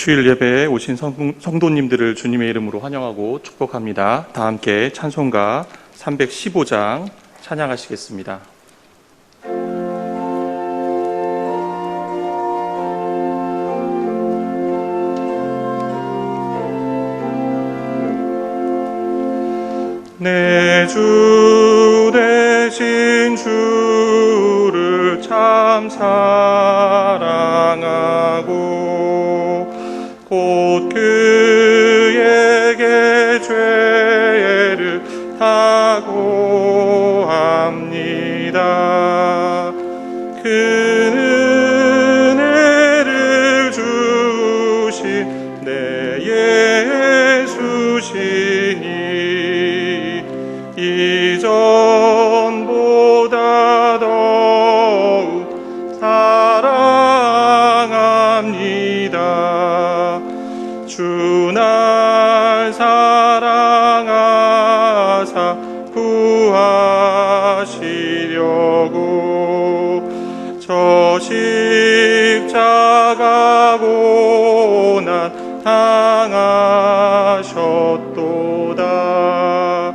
주일 예배에 오신 성도님들을 주님의 이름으로 환영하고 축복합니다. 다 함께 찬송가 315장 찬양하시겠습니다. 내 주 되신 주를 참 사랑하고 곧 그에게 죄를 다고합니다. 그 은혜를 주신 내 예수시니 이전보다 더욱 사랑합니다. 주 날 사랑하사 구하시려고 저 십자가 고난 당하셨도다.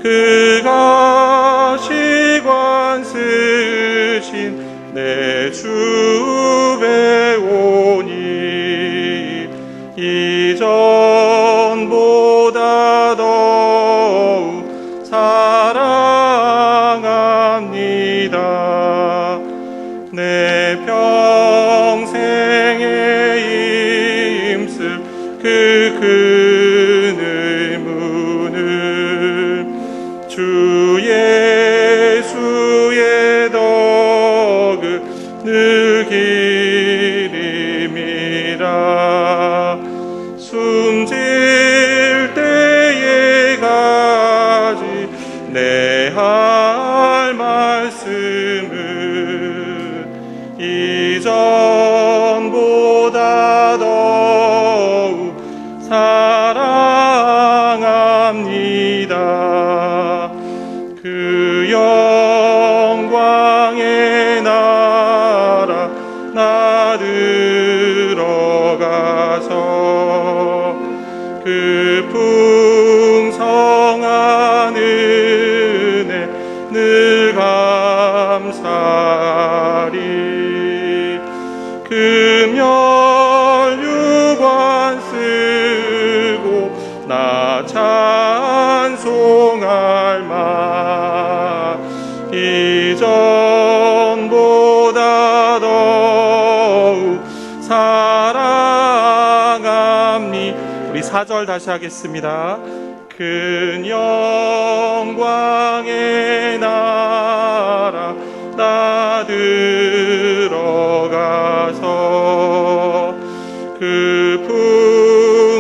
그가 시관 쓰신 내 주 배우니 이전보다 더욱 사랑합니다. 내 평생에 힘쓸 그 그늘 문을 주 예수의 덕을 늘 기림이라. 숨질 때에 가지 내 할 말씀을 이전보다 더욱 사랑합니다. 그 영광의 나라 나 들어가서 그 풍성한 은혜 늘 감사리. 금연유관 쓰고 나 찬송할 마. 이전보다 더욱 사랑합니. 우리 4절 다시 하겠습니다. 큰 영광의 나라 나 들어가서 그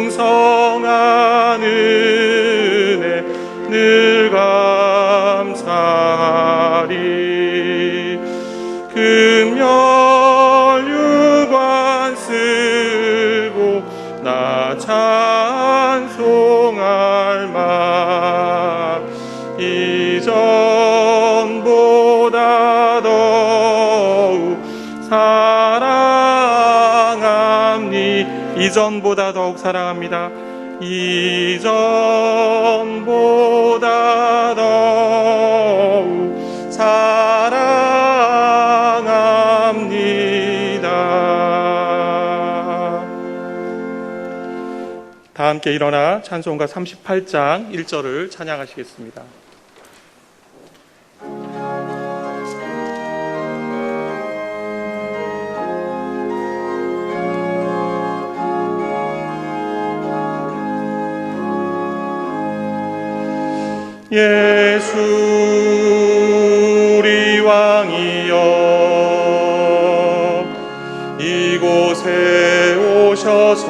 풍성한 은혜 늘 감사리. 금연유관 쓰고 나 찬송할 마. 이전보다 더욱 사랑합니. 이전보다 더욱 사랑합니다. 이전보다 더욱 사랑합니다. 다 함께 일어나 찬송가 38장 1절을 찬양하시겠습니다. 예수 우리 왕이여 이곳에 오셔서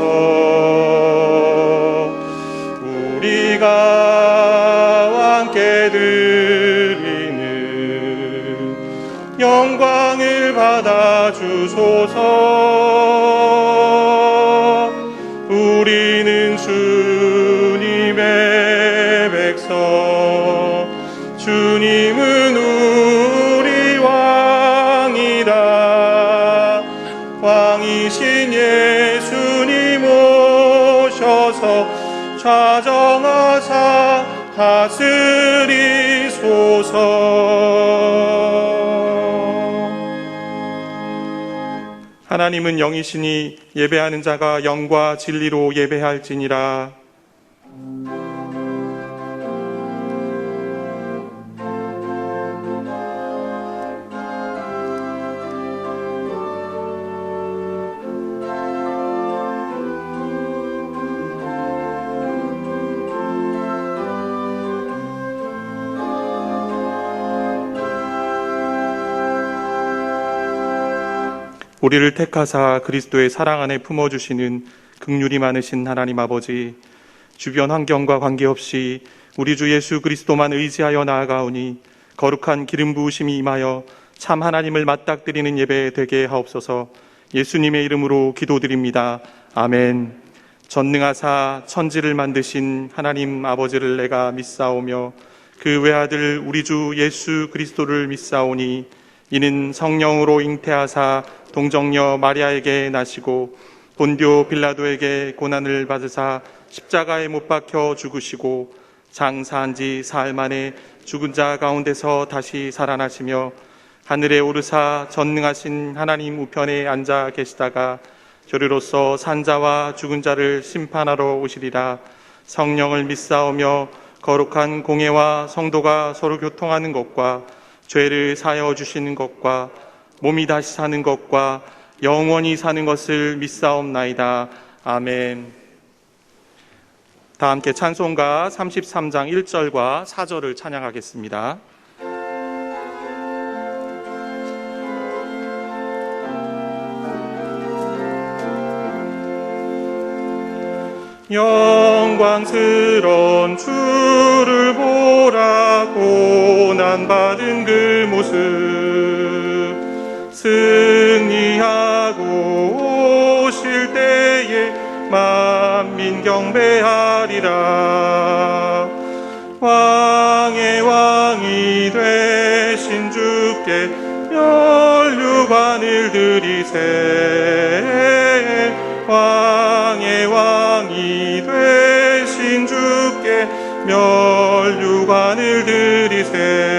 우리가 함께 드리는 영광을 받아 주소서. 우리는 주님의 백성, 주님은 우리 왕이다. 왕이신 예수님 자정하사 다스리소서. 하나님은 영이시니 예배하는 자가 영과 진리로 예배할지니라. 우리를 택하사 그리스도의 사랑 안에 품어주시는 긍휼이 많으신 하나님 아버지, 주변 환경과 관계없이 우리 주 예수 그리스도만 의지하여 나아가오니 거룩한 기름 부으심이 임하여 참 하나님을 맞닥뜨리는 예배 되게 하옵소서. 예수님의 이름으로 기도드립니다. 아멘. 전능하사 천지를 만드신 하나님 아버지를 내가 믿사오며 그 외아들 우리 주 예수 그리스도를 믿사오니 이는 성령으로 잉태하사 동정녀 마리아에게 나시고 본디오 빌라도에게 고난을 받으사 십자가에 못 박혀 죽으시고 장사한 지 사흘 만에 죽은 자 가운데서 다시 살아나시며 하늘에 오르사 전능하신 하나님 우편에 앉아 계시다가 저리로서 산자와 죽은 자를 심판하러 오시리라. 성령을 믿사오며 거룩한 공회와 성도가 서로 교통하는 것과 죄를 사하여 주시는 것과 몸이 다시 사는 것과 영원히 사는 것을 믿사옵나이다. 아멘. 다 함께 찬송가 33장 1절과 4절을 찬양하겠습니다. 영광스러운 주를 보라. 고난받은 그 모습 승리하고 오실 때에 만민 경배하리라. 왕의 왕이 되신 주께 면류관을 드리세. 왕의 왕이 되신 주께 면류관을 드리세.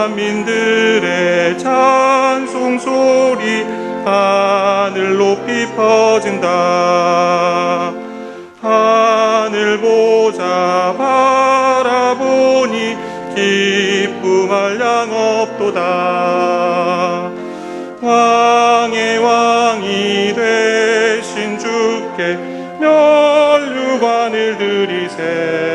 만민들의 찬송 소리 하늘 높이 퍼진다. 하늘 보자 바라보니 기쁨할 양 없도다. 왕의 왕이 되신 주께 면류관을 드리세.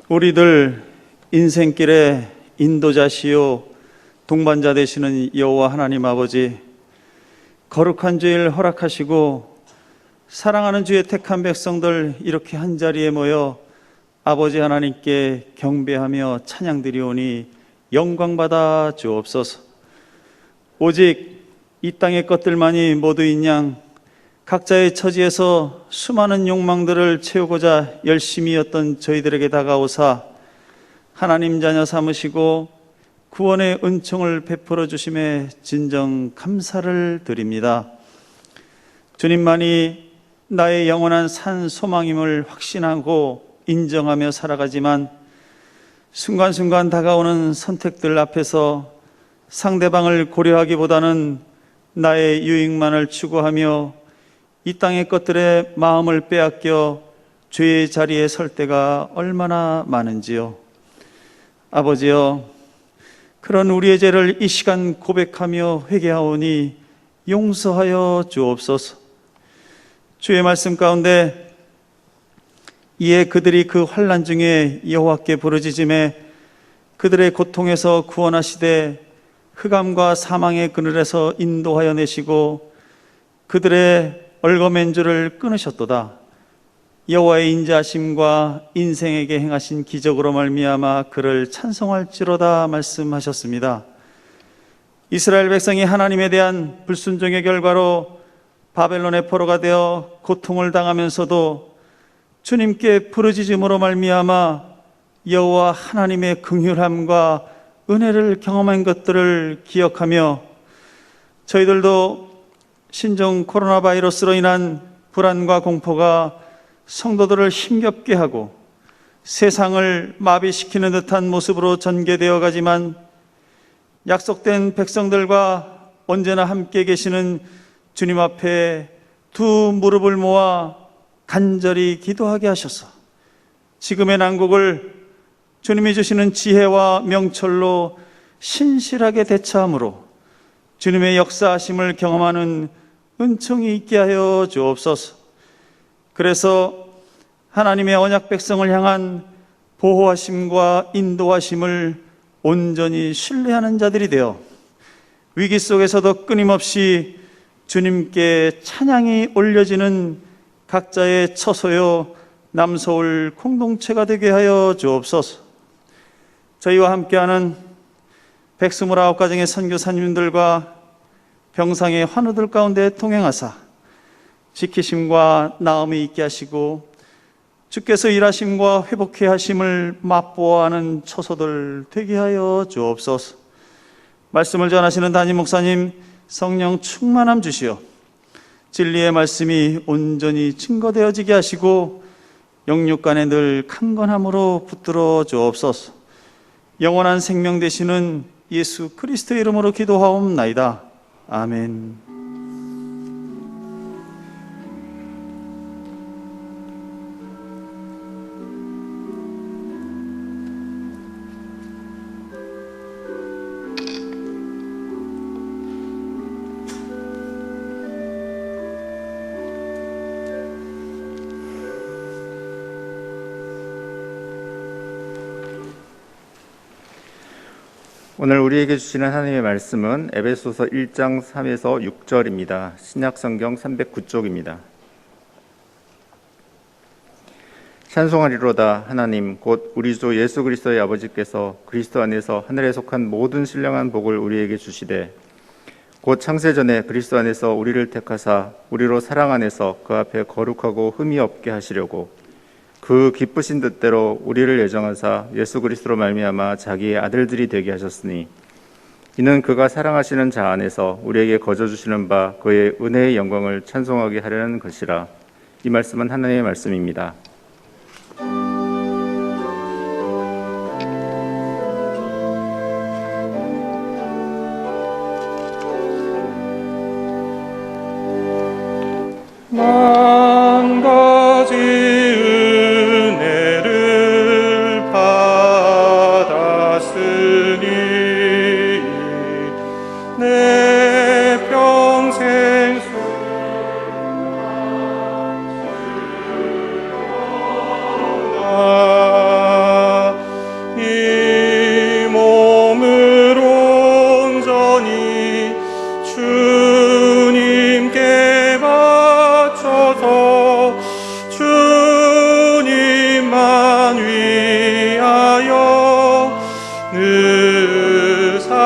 우리들 인생길의 인도자시요 동반자 되시는 여호와 하나님 아버지, 거룩한 주일 허락하시고 사랑하는 주의 택한 백성들 이렇게 한자리에 모여 아버지 하나님께 경배하며 찬양드리오니 영광받아 주옵소서. 오직 이 땅의 것들만이 모두인 양 각자의 처지에서 수많은 욕망들을 채우고자 열심히 였던 저희들에게 다가오사 하나님 자녀 삼으시고 구원의 은총을 베풀어 주심에 진정 감사를 드립니다. 주님만이 나의 영원한 산 소망임을 확신하고 인정하며 살아가지만 순간순간 다가오는 선택들 앞에서 상대방을 고려하기보다는 나의 유익만을 추구하며 이 땅의 것들에 마음을 빼앗겨 죄의 자리에 설 때가 얼마나 많은지요. 아버지여, 그런 우리의 죄를 이 시간 고백하며 회개하오니 용서하여 주옵소서. 주의 말씀 가운데 이에 그들이 그 환난 중에 여호와께 부르짖음에 그들의 고통에서 구원하시되 흑암과 사망의 그늘에서 인도하여 내시고 그들의 얼거맨줄을 끊으셨도다. 여호와의 인자하심과 인생에게 행하신 기적으로 말미암아 그를 찬송할지로다 말씀하셨습니다. 이스라엘 백성이 하나님에 대한 불순종의 결과로 바벨론의 포로가 되어 고통을 당하면서도 주님께 부르짖음으로 말미암아 여호와 하나님의 긍휼함과 은혜를 경험한 것들을 기억하며 저희들도 신종 코로나 바이러스로 인한 불안과 공포가 성도들을 힘겹게 하고 세상을 마비시키는 듯한 모습으로 전개되어 가지만 약속된 백성들과 언제나 함께 계시는 주님 앞에 두 무릎을 모아 간절히 기도하게 하셔서 지금의 난국을 주님이 주시는 지혜와 명철로 신실하게 대처함으로 주님의 역사하심을 경험하는 은총이 있게 하여 주옵소서. 그래서 하나님의 언약 백성을 향한 보호하심과 인도하심을 온전히 신뢰하는 자들이 되어 위기 속에서도 끊임없이 주님께 찬양이 올려지는 각자의 처소요 남서울 공동체가 되게 하여 주옵소서. 저희와 함께하는 129가정의 선교사님들과 병상의 환우들 가운데 통행하사 지키심과 나음이 있게 하시고 주께서 일하심과 회복해 하심을 맛보아하는 처소들 되게 하여 주옵소서. 말씀을 전하시는 담임 목사님 성령 충만함 주시어 진리의 말씀이 온전히 증거되어지게 하시고 영육간에 늘 강건함으로 붙들어 주옵소서. 영원한 생명 되시는 예수 그리스도의 이름으로 기도하옵나이다. 아멘. 오늘 우리에게 주시는 하나님의 말씀은 에베소서 1장 3에서 6절입니다. 신약성경 309쪽입니다. 찬송하리로다 하나님 곧 우리 주 예수 그리스도의 아버지께서 그리스도 안에서 하늘에 속한 모든 신령한 복을 우리에게 주시되 곧 창세전에 그리스도 안에서 우리를 택하사 우리로 사랑 안에서 그 앞에 거룩하고 흠이 없게 하시려고 그 기쁘신 뜻대로 우리를 예정하사 예수 그리스도로 말미암아 자기의 아들들이 되게 하셨으니 이는 그가 사랑하시는 자 안에서 우리에게 거저 주시는 바 그의 은혜의 영광을 찬송하게 하려는 것이라. 이 말씀은 하나님의 말씀입니다. 만 가지 은혜를 받았으니 내 평생 이 몸을 온전히 주님께 바쳐서 주님만 위하여 늘 살겠네.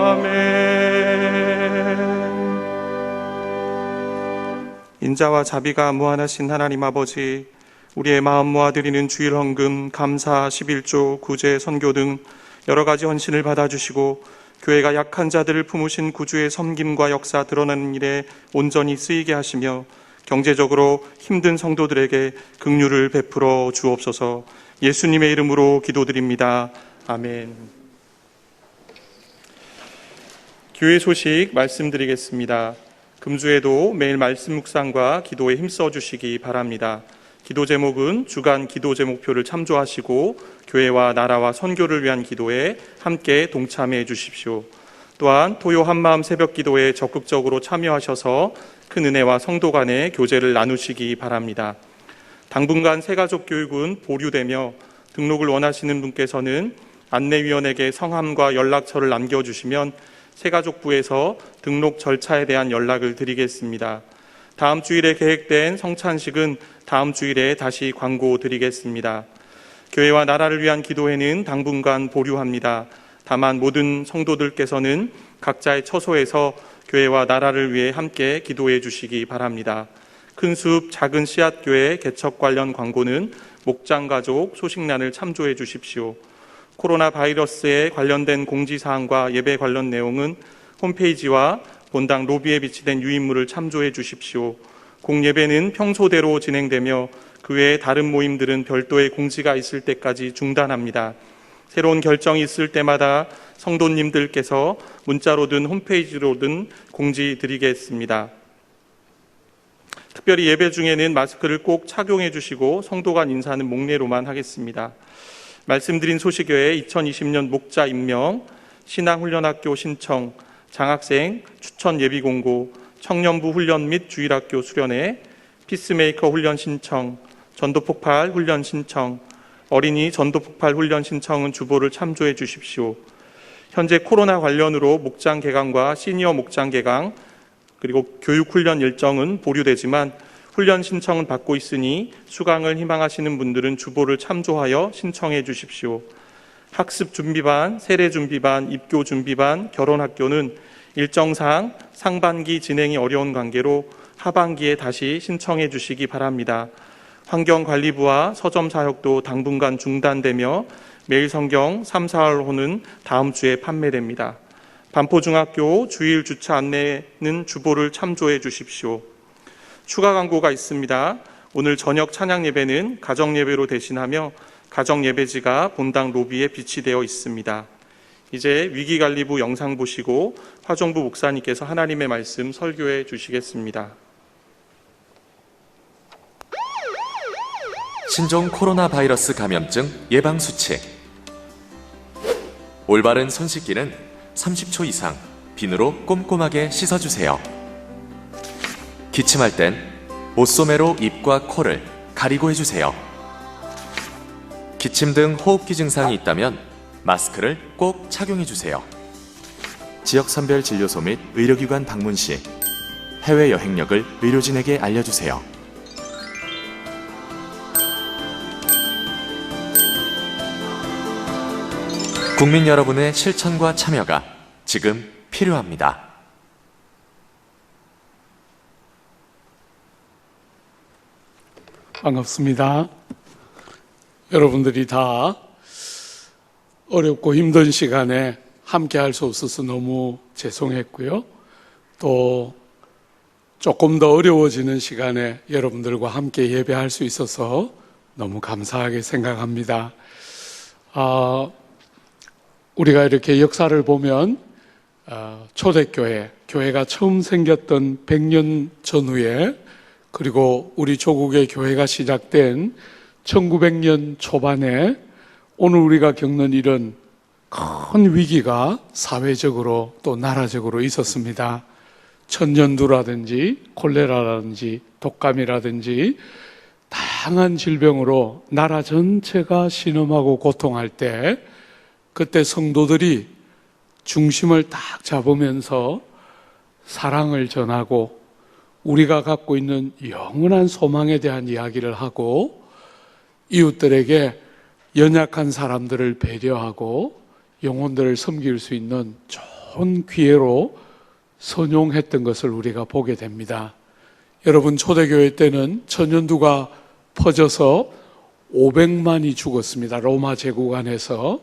아멘. 인자와 자비가 무한하신 하나님 아버지, 우리의 마음 모아드리는 주일 헌금, 감사, 11조, 구제, 선교 등 여러 가지 헌신을 받아주시고 교회가 약한 자들을 품으신 구주의 섬김과 역사 드러나는 일에 온전히 쓰이게 하시며 경제적으로 힘든 성도들에게 긍휼을 베풀어 주옵소서. 예수님의 이름으로 기도드립니다. 아멘. 교회 소식 말씀드리겠습니다. 금주에도 매일 말씀 묵상과 기도에 힘써 주시기 바랍니다. 기도 제목은 주간 기도 제목표를 참조하시고 교회와 나라와 선교를 위한 기도에 함께 동참해 주십시오. 또한 토요 한마음 새벽 기도에 적극적으로 참여하셔서 큰 은혜와 성도 간의 교제를 나누시기 바랍니다. 당분간 새가족 교육은 보류되며 등록을 원하시는 분께서는 안내위원에게 성함과 연락처를 남겨주시면 새가족부에서 등록 절차에 대한 연락을 드리겠습니다. 다음 주일에 계획된 성찬식은 다음 주일에 다시 광고 드리겠습니다. 교회와 나라를 위한 기도회는 당분간 보류합니다. 다만 모든 성도들께서는 각자의 처소에서 교회와 나라를 위해 함께 기도해 주시기 바랍니다. 큰숲 작은 씨앗교회 개척 관련 광고는 목장가족 소식란을 참조해 주십시오. 코로나 바이러스에 관련된 공지사항과 예배 관련 내용은 홈페이지와 본당 로비에 비치된 유인물을 참조해 주십시오. 공예배는 평소대로 진행되며 그 외에 다른 모임들은 별도의 공지가 있을 때까지 중단합니다. 새로운 결정이 있을 때마다 성도님들께서 문자로든 홈페이지로든 공지 드리겠습니다. 특별히 예배 중에는 마스크를 꼭 착용해 주시고 성도 간 인사는 목례로만 하겠습니다. 말씀드린 소식 외에 2020년 목자 임명, 신앙훈련학교 신청, 장학생 추천 예비 공고, 청년부 훈련 및 주일학교 수련회, 피스메이커 훈련 신청, 전도폭발 훈련 신청, 어린이 전도폭발 훈련 신청은 주보를 참조해 주십시오. 현재 코로나 관련으로 목장 개강과 시니어 목장 개강, 그리고 교육훈련 일정은 보류되지만 훈련 신청은 받고 있으니 수강을 희망하시는 분들은 주보를 참조하여 신청해 주십시오. 학습 준비반, 세례 준비반, 입교 준비반, 결혼학교는 일정상 상반기 진행이 어려운 관계로 하반기에 다시 신청해 주시기 바랍니다. 환경관리부와 서점 사역도 당분간 중단되며 매일성경 3, 4월호는 다음 주에 판매됩니다. 반포중학교 주일 주차 안내는 주보를 참조해 주십시오. 추가 광고가 있습니다. 오늘 저녁 찬양 예배는 가정 예배로 대신하며 가정 예배지가 본당 로비에 비치되어 있습니다. 이제 위기관리부 영상 보시고 화종부 목사님께서 하나님의 말씀 설교해 주시겠습니다. 신종 코로나 바이러스 감염증 예방 수칙. 올바른 손 씻기는 30초 이상 비누로 꼼꼼하게 씻어주세요. 기침할 땐 옷소매로 입과 코를 가리고 해주세요. 기침 등 호흡기 증상이 있다면 마스크를 꼭 착용해주세요. 지역선별 진료소 및 의료기관 방문 시 해외 여행력을 의료진에게 알려주세요. 국민 여러분의 실천과 참여가 지금 필요합니다. 반갑습니다. 여러분들이 다 어렵고 힘든 시간에 함께 할 수 없어서 너무 죄송했고요. 또 조금 더 어려워지는 시간에 여러분들과 함께 예배할 수 있어서 너무 감사하게 생각합니다. 우리가 이렇게 역사를 보면 초대교회, 교회가 처음 생겼던 100년 전후에 그리고 우리 조국의 교회가 시작된 1900년 초반에 오늘 우리가 겪는 이런 큰 위기가 사회적으로 또 나라적으로 있었습니다. 천년두라든지 콜레라라든지 독감이라든지 다양한 질병으로 나라 전체가 신음하고 고통할 때 그때 성도들이 중심을 딱 잡으면서 사랑을 전하고 우리가 갖고 있는 영원한 소망에 대한 이야기를 하고 이웃들에게 연약한 사람들을 배려하고 영혼들을 섬길 수 있는 좋은 기회로 선용했던 것을 우리가 보게 됩니다. 여러분, 초대교회 때는 천연두가 퍼져서 500만이 죽었습니다. 로마 제국 안에서.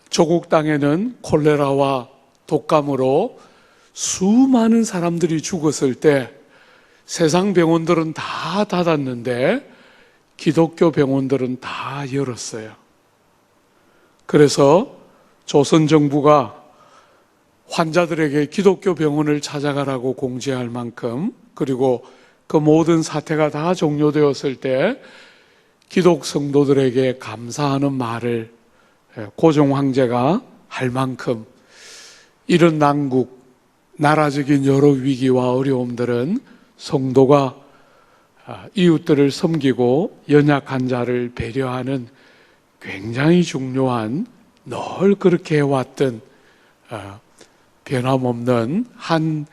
조국 땅에는 콜레라와 독감으로 수많은 사람들이 죽었을 때 세상 병원들은 다 닫았는데 기독교 병원들은 다 열었어요. 그래서 조선 정부가 환자들에게 기독교 병원을 찾아가라고 공지할 만큼, 그리고 그 모든 사태가 다 종료되었을 때 기독 성도들에게 감사하는 말을 고종 황제가 할 만큼 이런 난국, 나라적인 여러 위기와 어려움들은 성도가 이웃들을 섬기고 연약한 자를 배려하는 굉장히 중요한, 늘 그렇게 해왔던 변함없는 한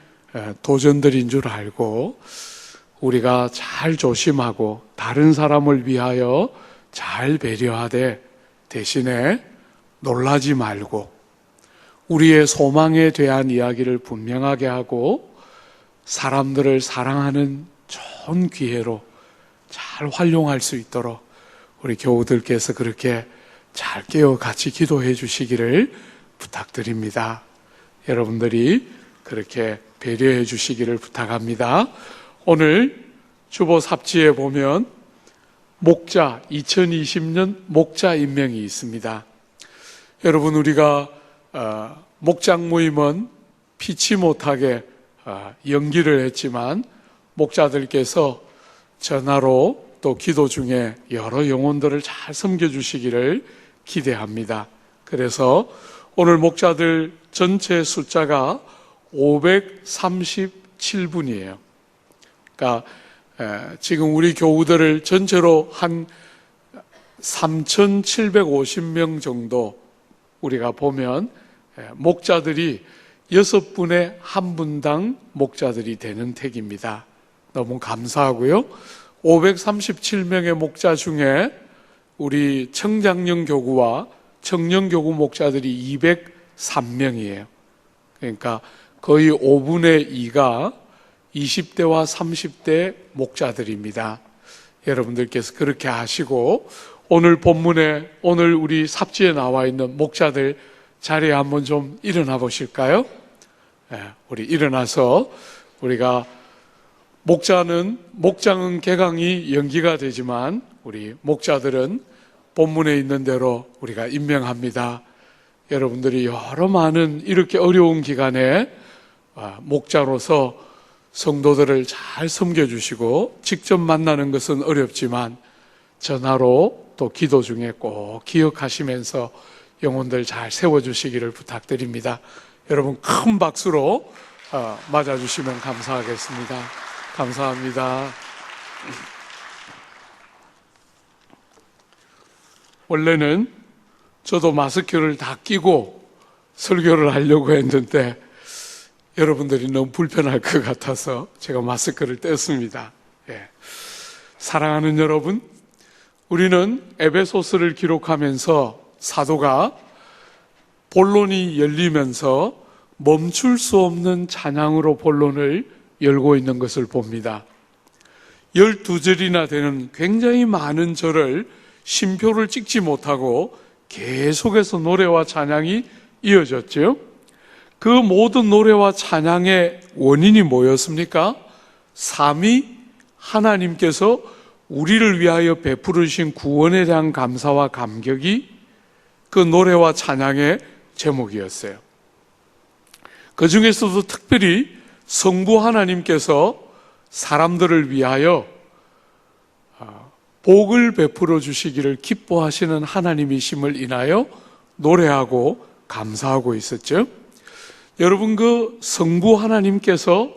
도전들인 줄 알고 우리가 잘 조심하고 다른 사람을 위하여 잘 배려하되 대신에 놀라지 말고 우리의 소망에 대한 이야기를 분명하게 하고 사람들을 사랑하는 좋은 기회로 잘 활용할 수 있도록 우리 교우들께서 그렇게 잘 깨어 같이 기도해 주시기를 부탁드립니다. 여러분들이 그렇게 배려해 주시기를 부탁합니다. 오늘 주보 삽지에 보면 목자 2020년 목자 임명이 있습니다. 여러분 우리가 목장 모임은 피치 못하게 연기를 했지만 목자들께서 전화로 또 기도 중에 여러 영혼들을 잘 섬겨주시기를 기대합니다. 그래서 오늘 목자들 전체 숫자가 537분이에요. 그러니까 지금 우리 교우들을 전체로 한 3,750명 정도 우리가 보면 목자들이 6분에 1분당 목자들이 되는 택입니다. 너무 감사하고요. 537명의 목자 중에 우리 청장년 교구와 청년교구 목자들이 203명이에요. 그러니까 거의 5분의 2가 20대와 30대 목자들입니다. 여러분들께서 그렇게 하시고 오늘 본문에 오늘 우리 삽지에 나와 있는 목자들 자리에 한번 좀 일어나 보실까요? 우리 일어나서 우리가 목장은 개강이 연기가 되지만 우리 목자들은 본문에 있는 대로 우리가 임명합니다. 여러분들이 여러 많은 이렇게 어려운 기간에 목자로서 성도들을 잘 섬겨주시고 직접 만나는 것은 어렵지만 전화로 또 기도 중에 꼭 기억하시면서 영혼들 잘 세워주시기를 부탁드립니다. 여러분 큰 박수로 맞아주시면 감사하겠습니다. 감사합니다. 원래는 저도 마스크를 다 끼고 설교를 하려고 했는데 여러분들이 너무 불편할 것 같아서 제가 마스크를 뗐습니다. 사랑하는 여러분, 우리는 에베소서를 기록하면서 사도가 본론이 열리면서 멈출 수 없는 찬양으로 본론을 열고 있는 것을 봅니다. 12절이나 되는 굉장히 많은 절을 쉼표를 찍지 못하고 계속해서 노래와 찬양이 이어졌죠. 그 모든 노래와 찬양의 원인이 뭐였습니까? 삼위 하나님께서 우리를 위하여 베푸르신 구원에 대한 감사와 감격이 그 노래와 찬양의 제목이었어요. 그 중에서도 특별히 성부 하나님께서 사람들을 위하여 복을 베풀어 주시기를 기뻐하시는 하나님이심을 인하여 노래하고 감사하고 있었죠. 여러분, 그 성부 하나님께서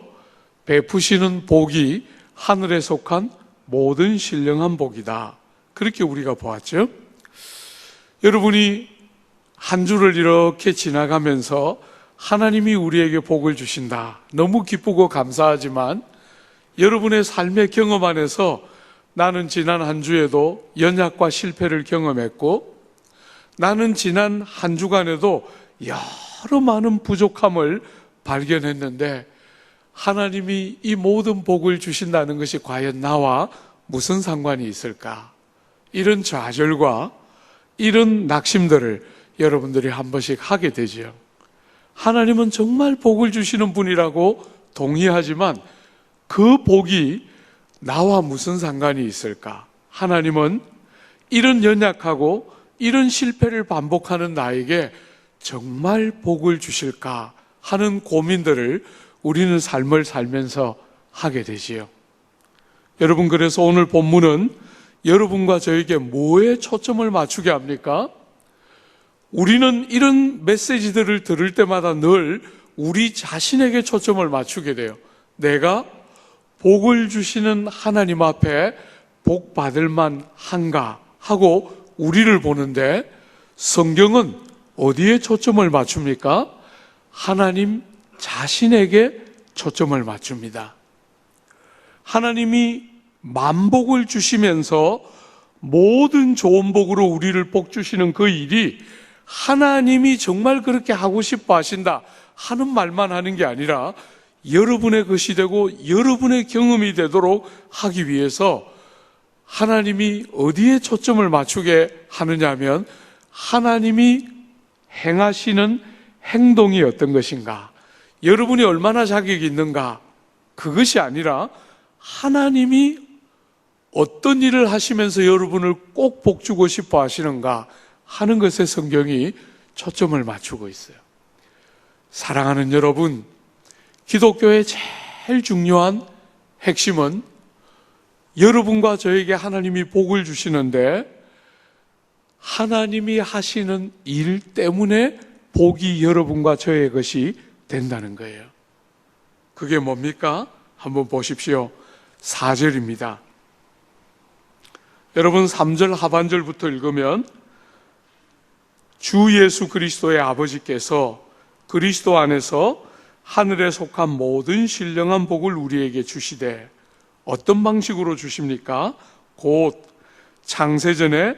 베푸시는 복이 하늘에 속한 모든 신령한 복이다. 그렇게 우리가 보았죠. 여러분이 한 주를 이렇게 지나가면서 하나님이 우리에게 복을 주신다. 너무 기쁘고 감사하지만 여러분의 삶의 경험 안에서 나는 지난 한 주에도 연약과 실패를 경험했고 나는 지난 한 주간에도 여러 많은 부족함을 발견했는데 하나님이 이 모든 복을 주신다는 것이 과연 나와 무슨 상관이 있을까? 이런 좌절과 이런 낙심들을 여러분들이 한 번씩 하게 되죠. 하나님은 정말 복을 주시는 분이라고 동의하지만 그 복이 나와 무슨 상관이 있을까? 하나님은 이런 연약하고 이런 실패를 반복하는 나에게 정말 복을 주실까 하는 고민들을 우리는 삶을 살면서 하게 되지요. 여러분, 그래서 오늘 본문은 여러분과 저에게 뭐에 초점을 맞추게 합니까? 우리는 이런 메시지들을 들을 때마다 늘 우리 자신에게 초점을 맞추게 돼요. 내가 복을 주시는 하나님 앞에 복 받을 만한가 하고 우리를 보는데 성경은 어디에 초점을 맞춥니까? 하나님 자신에게 초점을 맞춥니다. 하나님이 만복을 주시면서 모든 좋은 복으로 우리를 복 주시는 그 일이 하나님이 정말 그렇게 하고 싶어 하신다 하는 말만 하는 게 아니라 여러분의 것이 되고 여러분의 경험이 되도록 하기 위해서 하나님이 어디에 초점을 맞추게 하느냐 하면 하나님이 행하시는 행동이 어떤 것인가, 여러분이 얼마나 자격이 있는가, 그것이 아니라 하나님이 어떤 일을 하시면서 여러분을 꼭 복주고 싶어 하시는가 하는 것에 성경이 초점을 맞추고 있어요. 사랑하는 여러분, 기독교의 제일 중요한 핵심은 여러분과 저에게 하나님이 복을 주시는데 하나님이 하시는 일 때문에 복이 여러분과 저의 것이 된다는 거예요. 그게 뭡니까? 한번 보십시오. 4절입니다. 여러분 3절 하반절부터 읽으면 주 예수 그리스도의 아버지께서 그리스도 안에서 하늘에 속한 모든 신령한 복을 우리에게 주시되 어떤 방식으로 주십니까? 곧 창세전에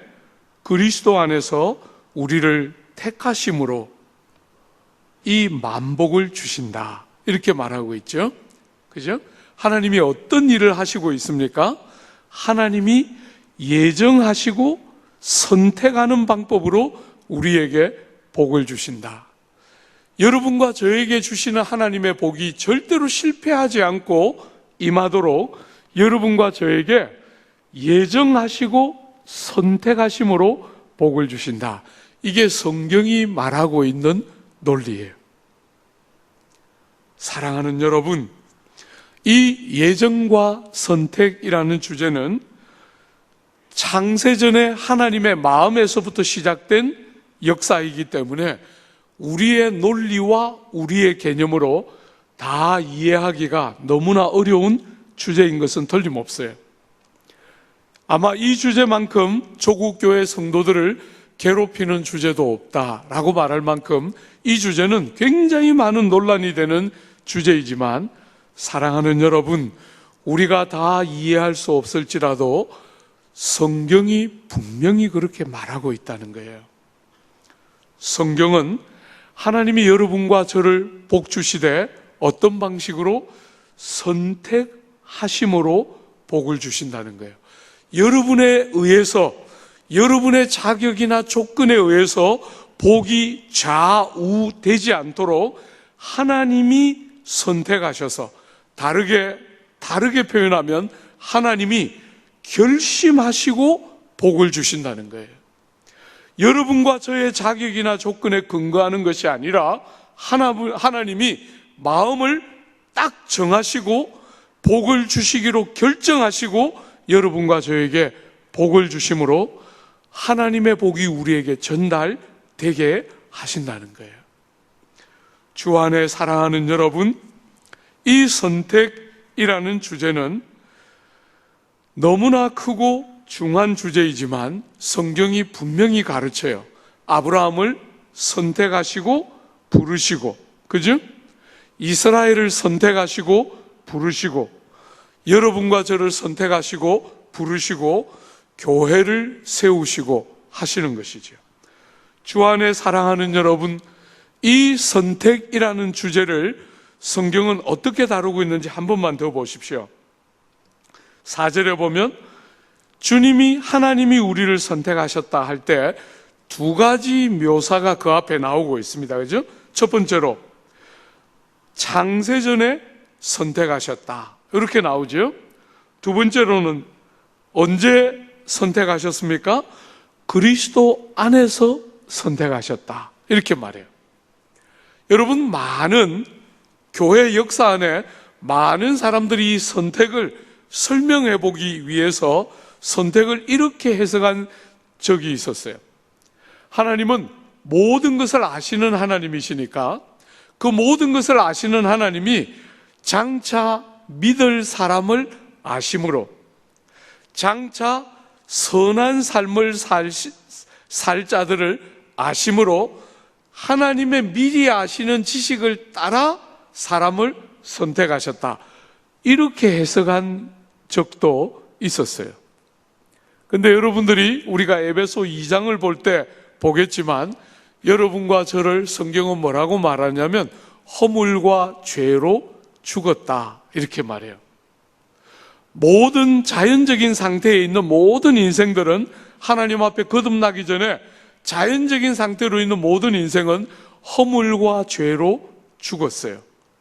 그리스도 안에서 우리를 택하심으로 이 만복을 주신다, 이렇게 말하고 있죠. 그죠? 하나님이 어떤 일을 하시고 있습니까? 하나님이 예정하시고 선택하는 방법으로 우리에게 복을 주신다. 여러분과 저에게 주시는 하나님의 복이 절대로 실패하지 않고 임하도록 여러분과 저에게 예정하시고 선택하심으로 복을 주신다. 이게 성경이 말하고 있는 논리예요. 사랑하는 여러분, 이 예정과 선택이라는 주제는 창세전에 하나님의 마음에서부터 시작된 역사이기 때문에 우리의 논리와 우리의 개념으로 다 이해하기가 너무나 어려운 주제인 것은 틀림없어요. 아마 이 주제만큼 조국교회 성도들을 괴롭히는 주제도 없다라고 말할 만큼 이 주제는 굉장히 많은 논란이 되는 주제이지만, 사랑하는 여러분, 우리가 다 이해할 수 없을지라도 성경이 분명히 그렇게 말하고 있다는 거예요. 성경은 하나님이 여러분과 저를 복 주시되 어떤 방식으로? 선택하심으로 복을 주신다는 거예요. 여러분에 의해서, 여러분의 자격이나 조건에 의해서 복이 좌우되지 않도록 하나님이 선택하셔서, 다르게 표현하면 하나님이 결심하시고 복을 주신다는 거예요. 여러분과 저의 자격이나 조건에 근거하는 것이 아니라 하나님이 마음을 딱 정하시고 복을 주시기로 결정하시고 여러분과 저에게 복을 주심으로 하나님의 복이 우리에게 전달되게 하신다는 거예요. 주 안에 사랑하는 여러분, 이 선택이라는 주제는 너무나 크고 중요한 주제이지만 성경이 분명히 가르쳐요. 아브라함을 선택하시고 부르시고, 그죠? 이스라엘을 선택하시고 부르시고, 여러분과 저를 선택하시고 부르시고 교회를 세우시고 하시는 것이죠. 주 안에 사랑하는 여러분, 이 선택이라는 주제를 성경은 어떻게 다루고 있는지 한 번만 더 보십시오. 4절에 보면 하나님이 우리를 선택하셨다 할 때 두 가지 묘사가 그 앞에 나오고 있습니다. 그죠? 첫 번째로 창세전에 선택하셨다, 이렇게 나오죠. 두 번째로는 언제 선택하셨습니까? 그리스도 안에서 선택하셨다, 이렇게 말해요. 여러분, 많은 교회 역사 안에 많은 사람들이 이 선택을 설명해 보기 위해서 선택을 이렇게 해석한 적이 있었어요. 하나님은 모든 것을 아시는 하나님이시니까 그 모든 것을 아시는 하나님이 장차 믿을 사람을 아심으로, 장차 선한 삶을 살 자들을 아심으로 하나님의 미리 아시는 지식을 따라 사람을 선택하셨다, 이렇게 해석한 적도 있었어요. 근데 여러분들이 우리가 에베소 2장을 볼 때 보겠지만 여러분과 저를 성경은 뭐라고 말하냐면 허물과 죄로 죽었다 이렇게 말해요. 모든 자연적인 상태에 있는 모든 인생들은 하나님 앞에 거듭나기 전에 자연적인 상태로 있는 모든 인생은 허물과 죄로 죽었어요.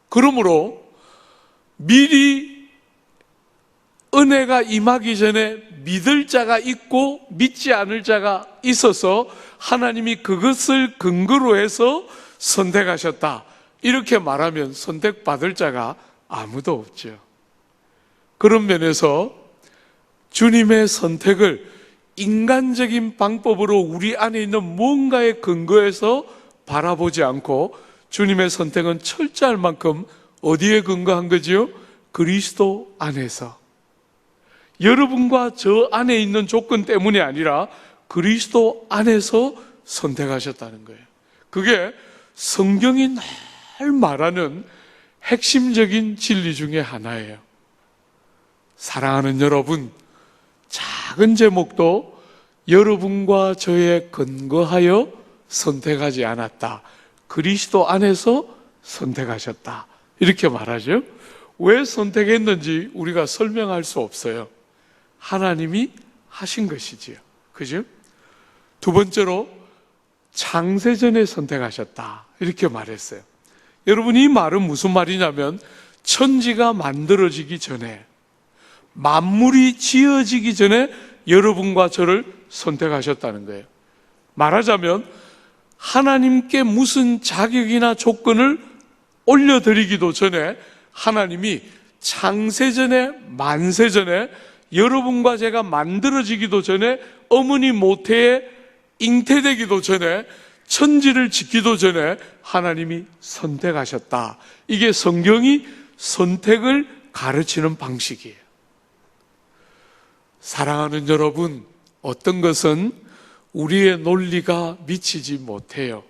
그러므로 미리 은혜가 임하기 전에 믿을 자가 있고 믿지 않을 자가 있어서 하나님이 그것을 근거로 해서 선택하셨다. 이렇게 말하면 선택받을 자가 아무도 없죠. 그런 면에서 주님의 선택을 인간적인 방법으로 우리 안에 있는 뭔가에 근거해서 바라보지 않고 주님의 선택은 철저할 만큼 어디에 근거한 거지요? 그리스도 안에서. 여러분과 저 안에 있는 조건 때문이 아니라 그리스도 안에서 선택하셨다는 거예요. 그게 성경이 늘 말하는 핵심적인 진리 중에 하나예요. 사랑하는 여러분, 작은 제목도 여러분과 저에 근거하여 선택하지 않았다. 그리스도 안에서 선택하셨다. 이렇게 말하죠. 왜 선택했는지 우리가 설명할 수 없어요. 하나님이 하신 것이지요. 그죠? 두 번째로 창세전에 선택하셨다. 이렇게 말했어요. 여러분, 이 말은 무슨 말이냐면 천지가 만들어지기 전에, 만물이 지어지기 전에 여러분과 저를 선택하셨다는 거예요. 말하자면 하나님께 무슨 자격이나 조건을 올려드리기도 전에 하나님이 창세전에, 만세전에, 여러분과 제가 만들어지기도 전에, 어머니 모태에 잉태되기도 전에, 천지를 짓기도 전에 하나님이 선택하셨다. 이게 성경이 선택을 가르치는 방식이에요. 사랑하는 여러분, 어떤 것은 우리의 논리가 미치지 못해요.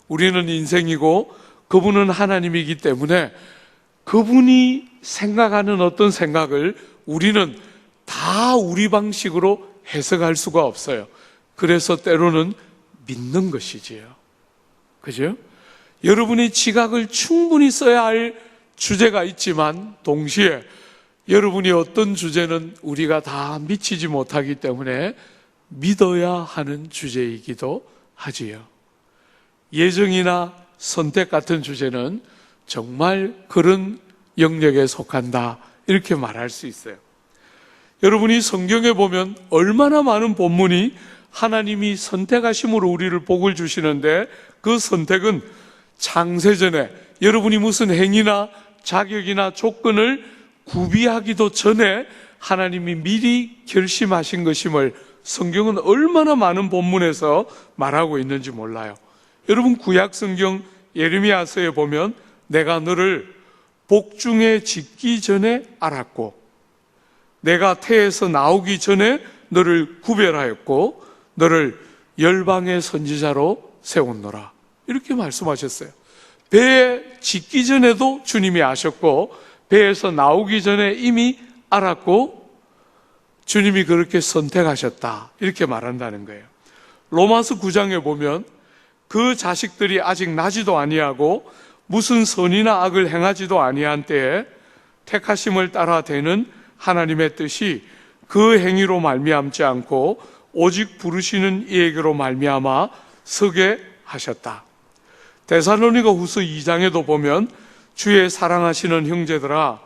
우리는 인생이고 그분은 하나님이기 때문에 그분이 생각하는 어떤 생각을 우리는 다 우리 방식으로 해석할 수가 없어요. 그래서 때로는 믿는 것이지요. 그죠? 여러분이 지각을 충분히 써야 할 주제가 있지만 동시에 여러분이 어떤 주제는 우리가 다 미치지 못하기 때문에 믿어야 하는 주제이기도 하지요. 예정이나 선택 같은 주제는 정말 그런 영역에 속한다. 이렇게 말할 수 있어요. 여러분이 성경에 보면 얼마나 많은 본문이 하나님이 선택하심으로 우리를 복을 주시는데 그 선택은 창세전에 여러분이 무슨 행위나 자격이나 조건을 구비하기도 전에 하나님이 미리 결심하신 것임을 성경은 얼마나 많은 본문에서 말하고 있는지 몰라요. 여러분, 구약 성경 예레미야서에 보면 내가 너를 복중에 짓기 전에 알았고 내가 태에서 나오기 전에 너를 구별하였고 너를 열방의 선지자로 세웠노라. 이렇게 말씀하셨어요. 배에 짓기 전에도 주님이 아셨고 배에서 나오기 전에 이미 알았고 주님이 그렇게 선택하셨다. 이렇게 말한다는 거예요. 로마서 9장에 보면 그 자식들이 아직 나지도 아니하고 무슨 선이나 악을 행하지도 아니한 때에 택하심을 따라 되는 하나님의 뜻이 그 행위로 말미암지 않고 오직 부르시는 이에게로 말미암아 서게 하셨다. 데살로니가 후서 2장에도 보면 주의 사랑하시는 형제들아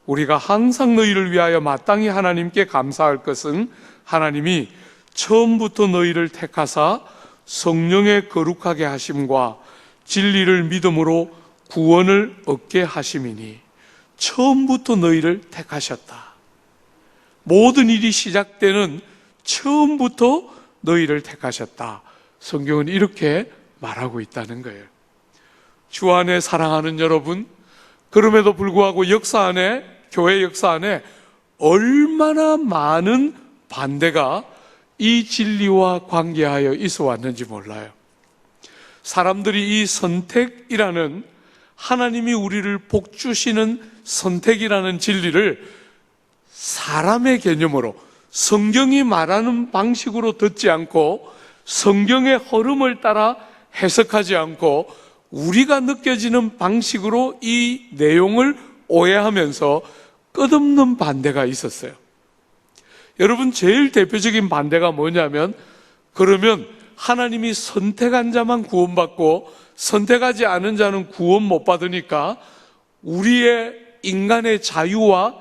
우리가 항상 너희를 위하여 마땅히 하나님께 감사할 것은 하나님이 처음부터 너희를 택하사 성령의 거룩하게 하심과 진리를 믿음으로 구원을 얻게 하심이니 처음부터 너희를 택하셨다. 모든 일이 시작되는 처음부터 너희를 택하셨다. 성경은 이렇게 말하고 있다는 거예요. 주 안에 사랑하는 여러분, 그럼에도 불구하고 역사 안에, 교회 역사 안에 얼마나 많은 반대가 이 진리와 관계하여 있어 왔는지 몰라요. 사람들이 이 선택이라는 하나님이 우리를 복주시는 선택이라는 진리를 사람의 개념으로 성경이 말하는 방식으로 듣지 않고 성경의 흐름을 따라 해석하지 않고 우리가 느껴지는 방식으로 이 내용을 오해하면서 끝없는 반대가 있었어요. 여러분, 제일 대표적인 반대가 뭐냐면, 그러면 하나님이 선택한 자만 구원받고 선택하지 않은 자는 구원 못 받으니까 우리의 인간의 자유와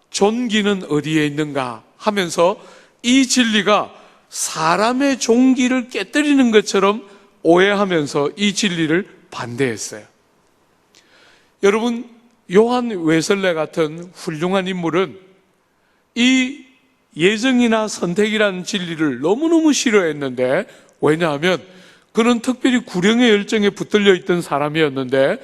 존귀는 어디에 있는가 하면서 이 진리가 사람의 존귀를 깨뜨리는 것처럼 오해하면서 이 진리를 반대했어요. 여러분, 요한 웨슬레 같은 훌륭한 인물은 이 예정이나 선택이라는 진리를 너무너무 싫어했는데, 왜냐하면 그는 특별히 구령의 열정에 붙들려 있던 사람이었는데,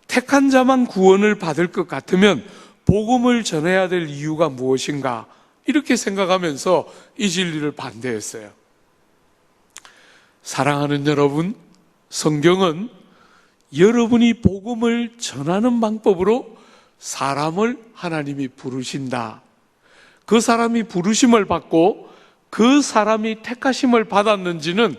택한 자만 구원을 받을 것 같으면 복음을 전해야 될 이유가 무엇인가, 이렇게 생각하면서 이 진리를 반대했어요. 사랑하는 여러분, 성경은 여러분이 복음을 전하는 방법으로 사람을 하나님이 부르신다. 그 사람이 부르심을 받고 그 사람이 택하심을 받았는지는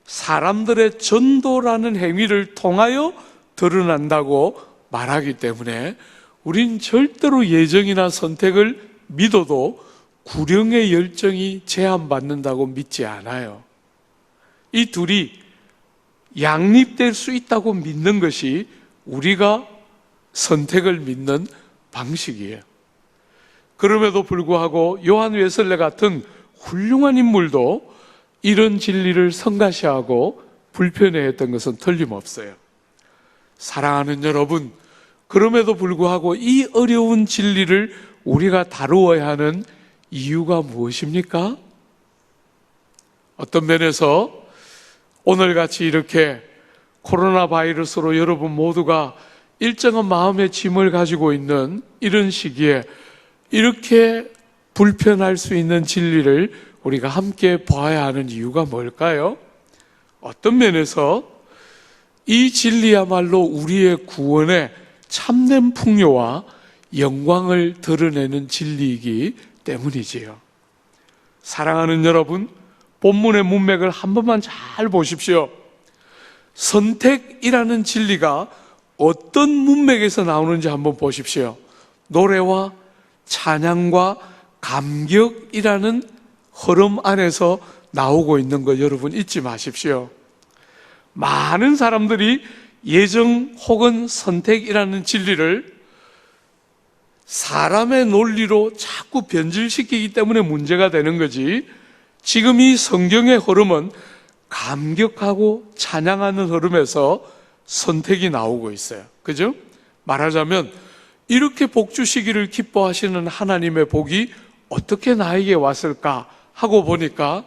사람들의 전도라는 행위를 통하여 드러난다고 말하기 때문에 우린 절대로 예정이나 선택을 믿어도 구령의 열정이 제한받는다고 믿지 않아요. 이 둘이 양립될 수 있다고 믿는 것이 우리가 선택을 믿는 방식이에요. 그럼에도 불구하고 요한 웨슬레 같은 훌륭한 인물도 이런 진리를 성가시하고 불편해했던 것은 틀림없어요. 사랑하는 여러분, 그럼에도 불구하고 이 어려운 진리를 우리가 다루어야 하는 이유가 무엇입니까? 어떤 면에서 오늘같이 이렇게 코로나 바이러스로 여러분 모두가 일정한 마음의 짐을 가지고 있는 이런 시기에 이렇게 불편할 수 있는 진리를 우리가 함께 봐야 하는 이유가 뭘까요? 어떤 면에서 이 진리야말로 우리의 구원의 참된 풍요와 영광을 드러내는 진리이기 때문이지요. 사랑하는 여러분, 본문의 문맥을 한 번만 잘 보십시오. 선택이라는 진리가 어떤 문맥에서 나오는지 한번 보십시오. 노래와 찬양과 감격이라는 흐름 안에서 나오고 있는 거 여러분 잊지 마십시오. 많은 사람들이 예정 혹은 선택이라는 진리를 사람의 논리로 자꾸 변질시키기 때문에 문제가 되는 거지, 지금 이 성경의 흐름은 감격하고 찬양하는 흐름에서 선택이 나오고 있어요. 그죠? 말하자면 이렇게 복 주시기를 기뻐하시는 하나님의 복이 어떻게 나에게 왔을까 하고 보니까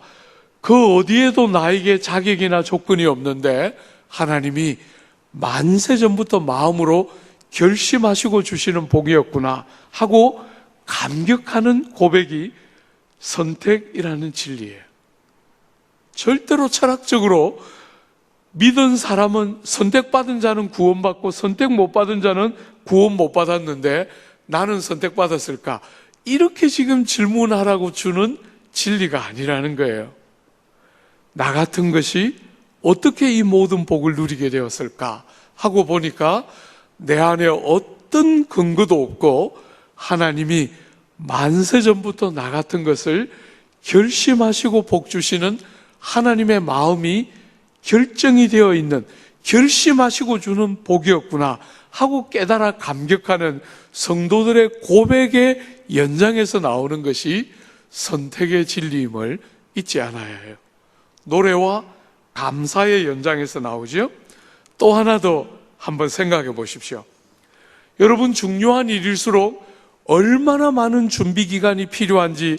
그 어디에도 나에게 자격이나 조건이 없는데 하나님이 만세 전부터 마음으로 결심하시고 주시는 복이었구나 하고 감격하는 고백이 선택이라는 진리예요. 절대로 철학적으로 믿은 사람은 선택받은 자는 구원받고 선택 못 받은 자는 구원 못 받았는데 나는 선택받았을까? 이렇게 지금 질문하라고 주는 진리가 아니라는 거예요. 나 같은 것이 어떻게 이 모든 복을 누리게 되었을까 하고 보니까 내 안에 어떤 근거도 없고 하나님이 만세 전부터 나 같은 것을 결심하시고 복 주시는 하나님의 마음이 결정이 되어 있는, 결심하시고 주는 복이었구나 하고 깨달아 감격하는 성도들의 고백의 연장에서 나오는 것이 선택의 진리임을 잊지 않아야 해요. 노래와 감사의 연장에서 나오죠. 또 하나 더 한번 생각해 보십시오. 여러분, 중요한 일일수록 얼마나 많은 준비 기간이 필요한지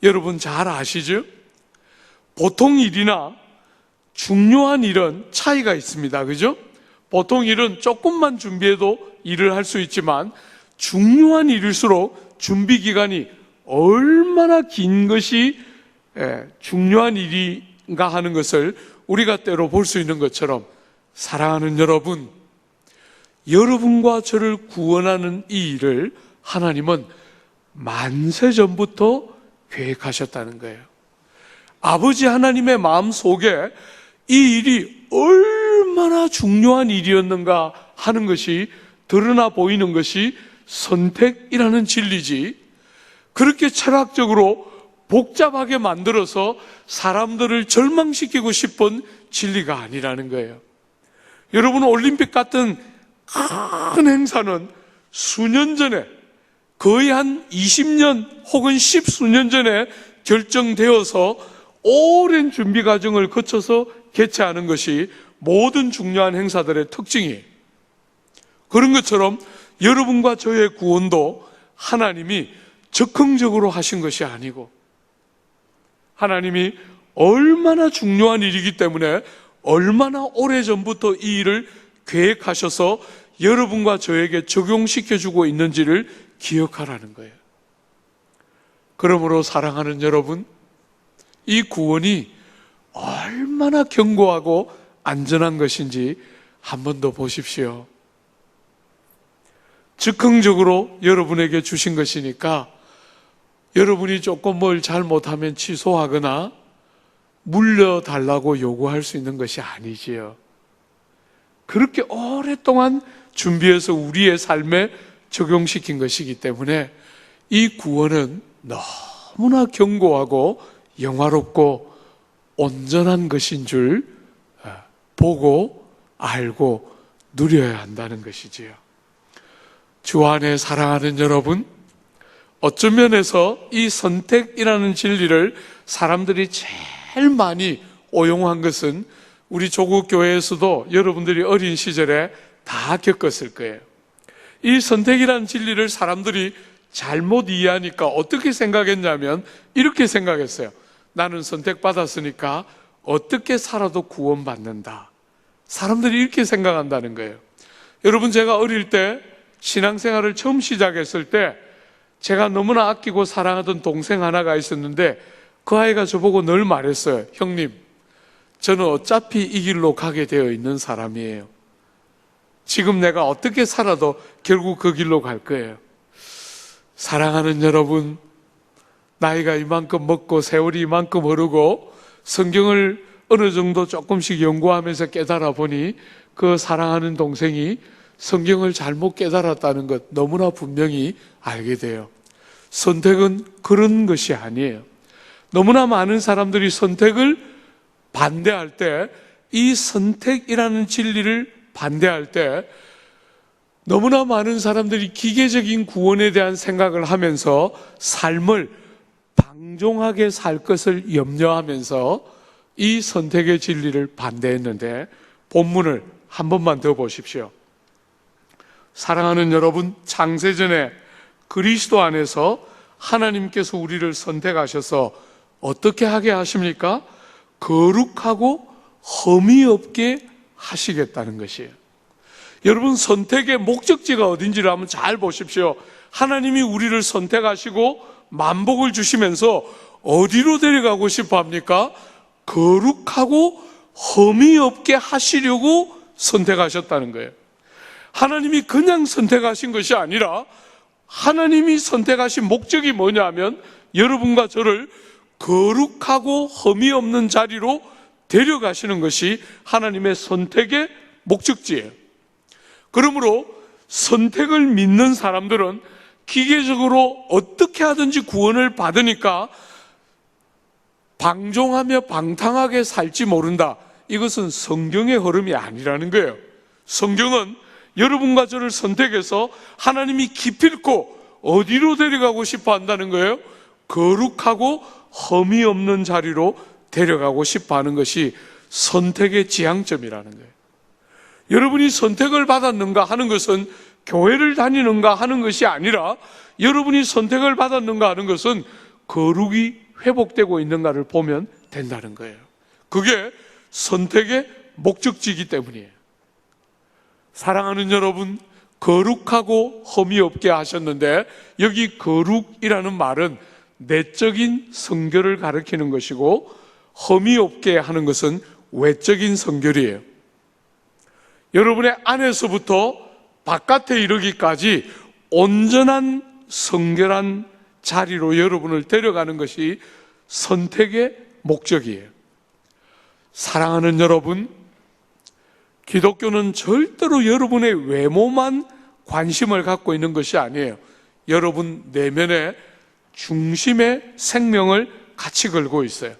여러분 잘 아시죠? 보통 일이나 중요한 일은 차이가 있습니다. 그죠? 보통 일은 조금만 준비해도 일을 할 수 있지만 중요한 일일수록 준비 기간이 얼마나 긴 것이 중요한 일인가 하는 것을 우리가 때로 볼 수 있는 것처럼, 사랑하는 여러분, 여러분과 저를 구원하는 이 일을 하나님은 만세 전부터 계획하셨다는 거예요. 아버지 하나님의 마음 속에 이 일이 얼마나 중요한 일이었는가 하는 것이 드러나 보이는 것이 선택이라는 진리지, 그렇게 철학적으로 복잡하게 만들어서 사람들을 절망시키고 싶은 진리가 아니라는 거예요. 여러분, 올림픽 같은 큰 행사는 수년 전에, 거의 한 20년 혹은 10수년 전에 결정되어서 오랜 준비 과정을 거쳐서 개최하는 것이 모든 중요한 행사들의 특징이에요. 그런 것처럼 여러분과 저의 구원도 하나님이 적극적으로 하신 것이 아니고, 하나님이 얼마나 중요한 일이기 때문에 얼마나 오래전부터 이 일을 계획하셔서 여러분과 저에게 적용시켜주고 있는지를 기억하라는 거예요. 그러므로 사랑하는 여러분, 이 구원이 얼마나 견고하고 안전한 것인지 한 번 더 보십시오. 즉흥적으로 여러분에게 주신 것이니까 여러분이 조금 뭘 잘못하면 취소하거나 물려달라고 요구할 수 있는 것이 아니지요. 그렇게 오랫동안 준비해서 우리의 삶에 적용시킨 것이기 때문에 이 구원은 너무나 견고하고 영화롭고 온전한 것인 줄 보고 알고 누려야 한다는 것이지요. 주 안에 사랑하는 여러분, 어떤 면에서 이 선택이라는 진리를 사람들이 제일 많이 오용한 것은 우리 조국 교회에서도 여러분들이 어린 시절에 다 겪었을 거예요. 이 선택이라는 진리를 사람들이 잘못 이해하니까 어떻게 생각했냐면 이렇게 생각했어요. 나는 선택받았으니까 어떻게 살아도 구원받는다. 사람들이 이렇게 생각한다는 거예요. 여러분, 제가 어릴 때 신앙생활을 처음 시작했을 때 제가 너무나 아끼고 사랑하던 동생 하나가 있었는데 그 아이가 저보고 늘 말했어요. 형님, 저는 어차피 이 길로 가게 되어 있는 사람이에요. 지금 내가 어떻게 살아도 결국 그 길로 갈 거예요. 사랑하는 여러분, 나이가 이만큼 먹고 세월이 이만큼 흐르고 성경을 어느 정도 조금씩 연구하면서 깨달아 보니 그 사랑하는 동생이 성경을 잘못 깨달았다는 것 너무나 분명히 알게 돼요. 선택은 그런 것이 아니에요. 너무나 많은 사람들이 선택을 반대할 때, 이 선택이라는 진리를 반대할 때 너무나 많은 사람들이 기계적인 구원에 대한 생각을 하면서 삶을 방종하게 살 것을 염려하면서 이 선택의 진리를 반대했는데, 본문을 한 번만 더 보십시오. 사랑하는 여러분, 창세전에 그리스도 안에서 하나님께서 우리를 선택하셔서 어떻게 하게 하십니까? 거룩하고 흠이 없게 하시겠다는 것이에요. 여러분, 선택의 목적지가 어딘지를 한번 잘 보십시오. 하나님이 우리를 선택하시고 만복을 주시면서 어디로 데려가고 싶어 합니까? 거룩하고 흠이 없게 하시려고 선택하셨다는 거예요. 하나님이 그냥 선택하신 것이 아니라 하나님이 선택하신 목적이 뭐냐면 여러분과 저를 거룩하고 흠이 없는 자리로 데려가시는 것이 하나님의 선택의 목적지예요. 그러므로 선택을 믿는 사람들은 기계적으로 어떻게 하든지 구원을 받으니까 방종하며 방탕하게 살지 모른다. 이것은 성경의 흐름이 아니라는 거예요. 성경은 여러분과 저를 선택해서 하나님이 기필코 어디로 데려가고 싶어 한다는 거예요? 거룩하고 흠이 없는 자리로 데려가고 싶어 하는 것이 선택의 지향점이라는 거예요. 여러분이 선택을 받았는가 하는 것은 교회를 다니는가 하는 것이 아니라, 여러분이 선택을 받았는가 하는 것은 거룩이 회복되고 있는가를 보면 된다는 거예요. 그게 선택의 목적지이기 때문이에요. 사랑하는 여러분, 거룩하고 흠이 없게 하셨는데, 여기 거룩이라는 말은 내적인 성결을 가리키는 것이고 흠이 없게 하는 것은 외적인 성결이에요. 여러분의 안에서부터 바깥에 이르기까지 온전한 성결한 자리로 여러분을 데려가는 것이 선택의 목적이에요. 사랑하는 여러분, 기독교는 절대로 여러분의 외모만 관심을 갖고 있는 것이 아니에요. 여러분 내면의 중심의 생명을 같이 걸고 있어요.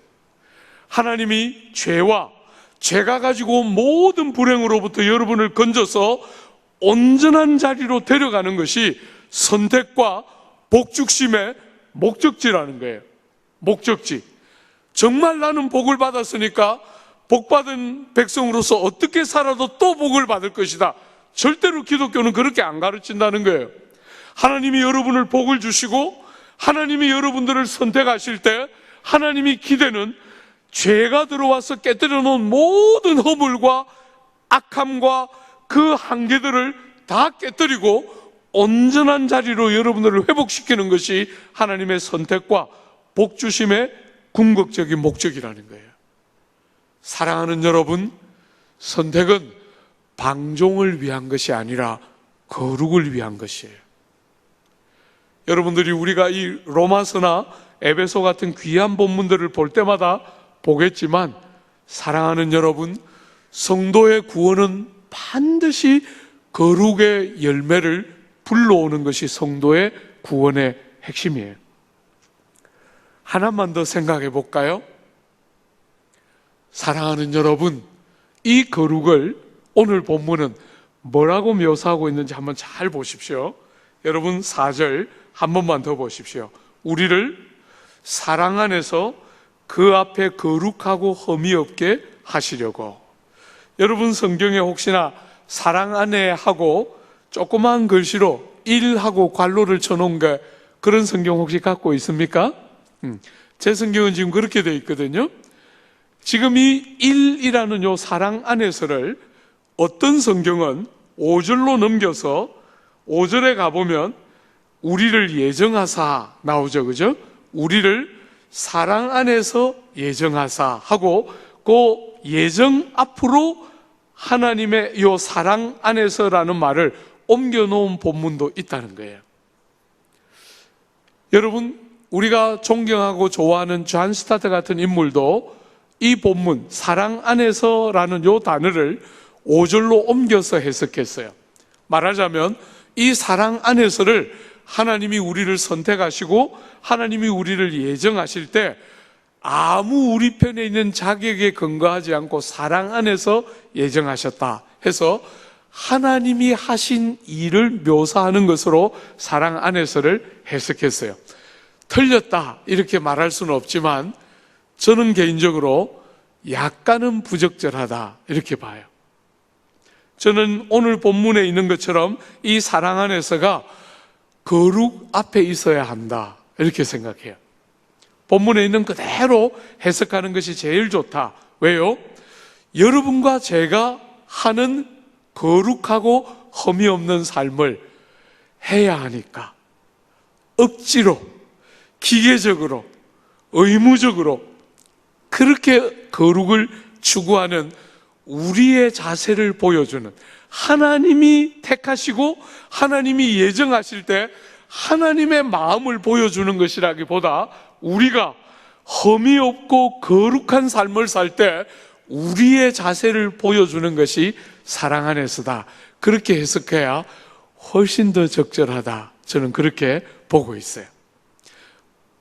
하나님이 죄가 가지고 온 모든 불행으로부터 여러분을 건져서 온전한 자리로 데려가는 것이 선택과 복죽심의 목적지라는 거예요. 목적지. 정말 나는 복을 받았으니까 복받은 백성으로서 어떻게 살아도 또 복을 받을 것이다. 절대로 기독교는 그렇게 안 가르친다는 거예요. 하나님이 여러분을 복을 주시고 하나님이 여러분들을 선택하실 때 하나님이 기대는 죄가 들어와서 깨뜨려 놓은 모든 허물과 악함과 그 한계들을 다 깨뜨리고 온전한 자리로 여러분들을 회복시키는 것이 하나님의 선택과 복주심의 궁극적인 목적이라는 거예요. 사랑하는 여러분, 선택은 방종을 위한 것이 아니라 거룩을 위한 것이에요. 여러분들이 우리가 이 로마서나 에베소 같은 귀한 본문들을 볼 때마다 보겠지만, 사랑하는 여러분, 성도의 구원은 반드시 거룩의 열매를 불러오는 것이 성도의 구원의 핵심이에요. 하나만 더 생각해 볼까요? 사랑하는 여러분, 이 거룩을 오늘 본문은 뭐라고 묘사하고 있는지 한번 잘 보십시오. 여러분 4절 한 번만 더 보십시오. 우리를 사랑 안에서 그 앞에 거룩하고 흠이 없게 하시려고. 여러분 성경에 혹시나 사랑 안에 하고 조그만 글씨로 1하고 괄호를 쳐놓은 게 그런 성경 혹시 갖고 있습니까? 제 성경은 지금 그렇게 되어 있거든요. 지금 이 1이라는 요 사랑 안에서를 어떤 성경은 5절로 넘겨서 5절에 가보면 우리를 예정하사 나오죠, 그죠? 우리를 사랑 안에서 예정하사 하고 그 예정 앞으로 하나님의 요 사랑 안에서라는 말을 옮겨놓은 본문도 있다는 거예요. 여러분, 우리가 존경하고 좋아하는 존 스타트 같은 인물도 이 본문 사랑 안에서라는 요 단어를 5절로 옮겨서 해석했어요. 말하자면 이 사랑 안에서를 하나님이 우리를 선택하시고 하나님이 우리를 예정하실 때 아무 우리 편에 있는 자격에 근거하지 않고 사랑 안에서 예정하셨다 해서 하나님이 하신 일을 묘사하는 것으로 사랑 안에서를 해석했어요. 틀렸다 이렇게 말할 수는 없지만 저는 개인적으로 약간은 부적절하다 이렇게 봐요. 저는 오늘 본문에 있는 것처럼 이 사랑 안에서가 거룩 앞에 있어야 한다 이렇게 생각해요. 본문에 있는 그대로 해석하는 것이 제일 좋다. 왜요? 여러분과 제가 하는 거룩하고 흠이 없는 삶을 해야 하니까 억지로, 기계적으로, 의무적으로 그렇게 거룩을 추구하는 우리의 자세를 보여주는, 하나님이 택하시고 하나님이 예정하실 때 하나님의 마음을 보여주는 것이라기보다 우리가 흠이 없고 거룩한 삶을 살 때 우리의 자세를 보여주는 것이 사랑 안에서다. 그렇게 해석해야 훨씬 더 적절하다. 저는 그렇게 보고 있어요.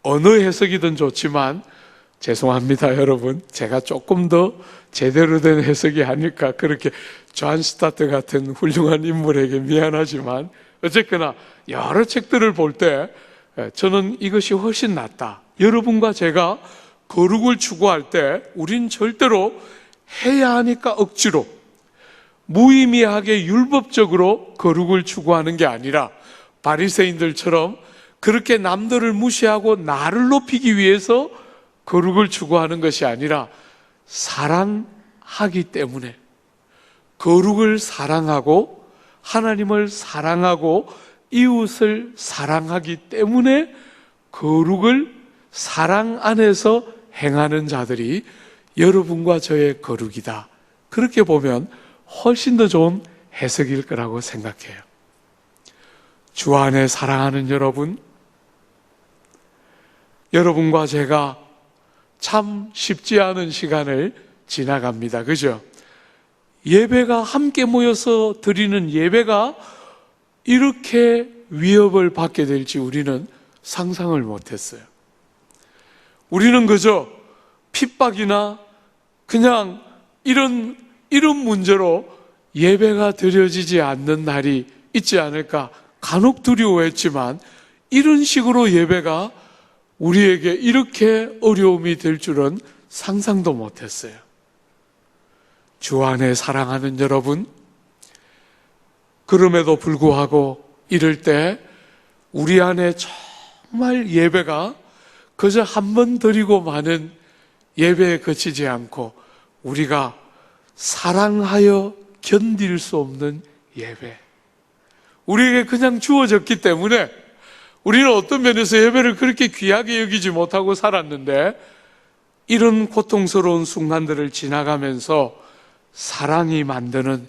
어느 해석이든 좋지만 죄송합니다, 여러분. 제가 조금 더 제대로 된 해석이 아닐까. 그렇게 존 스타트 같은 훌륭한 인물에게 미안하지만 어쨌거나 여러 책들을 볼 때 저는 이것이 훨씬 낫다. 여러분과 제가 거룩을 추구할 때 우린 절대로 해야 하니까 억지로 무의미하게 율법적으로 거룩을 추구하는 게 아니라 바리새인들처럼 그렇게 남들을 무시하고 나를 높이기 위해서 거룩을 추구하는 것이 아니라 사랑하기 때문에, 거룩을 사랑하고 하나님을 사랑하고 이웃을 사랑하기 때문에 거룩을 사랑 안에서 행하는 자들이 여러분과 저의 거룩이다. 그렇게 보면 훨씬 더 좋은 해석일 거라고 생각해요. 주 안에 사랑하는 여러분, 여러분과 제가 참 쉽지 않은 시간을 지나갑니다. 그죠? 예배가 함께 모여서 드리는 예배가 이렇게 위협을 받게 될지 우리는 상상을 못했어요. 우리는 그저 핍박이나 그냥 이런 문제로 예배가 드려지지 않는 날이 있지 않을까 간혹 두려워했지만, 이런 식으로 예배가 우리에게 이렇게 어려움이 될 줄은 상상도 못했어요. 주 안에 사랑하는 여러분, 그럼에도 불구하고 이럴 때 우리 안에 정말 예배가 그저 한 번 드리고 마는 예배에 그치지 않고 우리가 사랑하여 견딜 수 없는 예배, 우리에게 그냥 주어졌기 때문에 우리는 어떤 면에서 예배를 그렇게 귀하게 여기지 못하고 살았는데, 이런 고통스러운 순간들을 지나가면서 사랑이 만드는